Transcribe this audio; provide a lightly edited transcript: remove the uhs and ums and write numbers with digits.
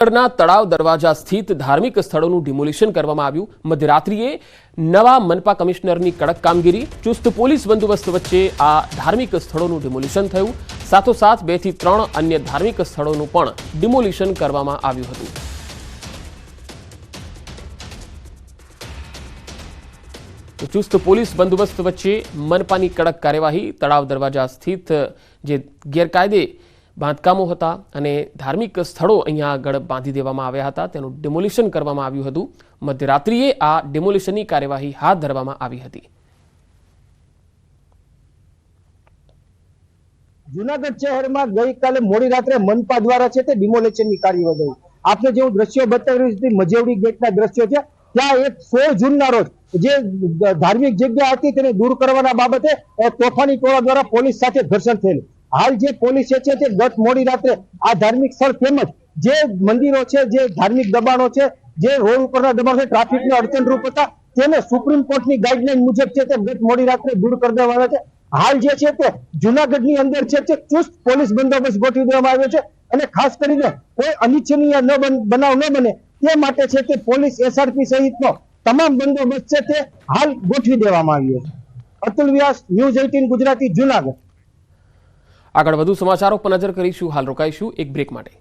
તળાવ દરવાજા સ્થિત ધાર્મિક સ્થળોનું ડિમોલિશન કરવામાં આવ્યું। મધ્યરાત્રિએ નવા મનપા કમિશનરની કડક કામગીરી, ચુસ્ત પોલીસ બંદોબસ્ત વચ્ચે આ ધાર્મિક સ્થળોનું ડિમોલિશન થયું। સાથોસાથ 2 થી 3 અન્ય ધાર્મિક સ્થળોનું પણ ડિમોલિશન કરવામાં આવ્યું હતું। ચુસ્ત પોલીસ બંદોબસ્ત વચ્ચે મનપાની કડક કાર્યવાહી। તળાવ દરવાજા સ્થિત જે ગેરકાયદે બાંધકામો હતા અને ધાર્મિક સ્થળો અહીંયા આગળ બાંધી દેવામાં આવ્યા હતા તેનું ડિમોલિશન કરવામાં આવ્યું હતું। મધ્યરાત્રિએ આ ડિમોલિશનની કાર્યવાહી હાથ ધરવામાં આવી હતી। જૂનાગઢ શહેરમાં ગઈકાલે મોડી રાત્રે મનપા દ્વારા છે તે ડિમોલિશનની કાર્યવાહી। આપણે જેવું દ્રશ્યો બતાવી રહ્યું છે મજેવડી ગેટના દ્રશ્યો છે, ત્યાં એક 16 જૂનના રોજ જે ધાર્મિક જગ્યા હતી તેને દૂર કરવાના બાબતે તોફાની ટોળા દ્વારા પોલીસ સાથે ઘર્ષણ થયેલું। હાલ જે પોલીસ છે તે ગત મોડી રાત્રે આ ધાર્મિક સ્થળ તેમજ જે મંદિરો છે, જે ધાર્મિક દબાણો છે, જે રોડ ઉપરના દબાણો છે, ટ્રાફિકને અડચણરૂપ હતા તેને સુપ્રીમ કોર્ટની ગાઈડલાઈન મુજબ છે તે ગત મોડી રાત્રે દૂર કરી દેવામાં આવ્યા છે। હાલ જે છે તે જૂનાગઢની અંદર છે તે ચુસ્ત પોલીસ બંદોબસ્ત ગોઠવી દેવામાં આવ્યો છે અને ખાસ કરીને કોઈ અનિચ્છનીય બનાવ ન બને તે માટે છે તે પોલીસ એસઆરપી સહિતનો તમામ બંદોબસ્ત છે તે હાલ ગોઠવી દેવામાં આવ્યો છે। અતુલ વ્યાસ, ન્યૂઝ 18 ગુજરાતી, જૂનાગઢ। આગળ વધુ સમાચારો પર નજર કરીશું। હાલ રોકાઈશું એક બ્રેક માટે।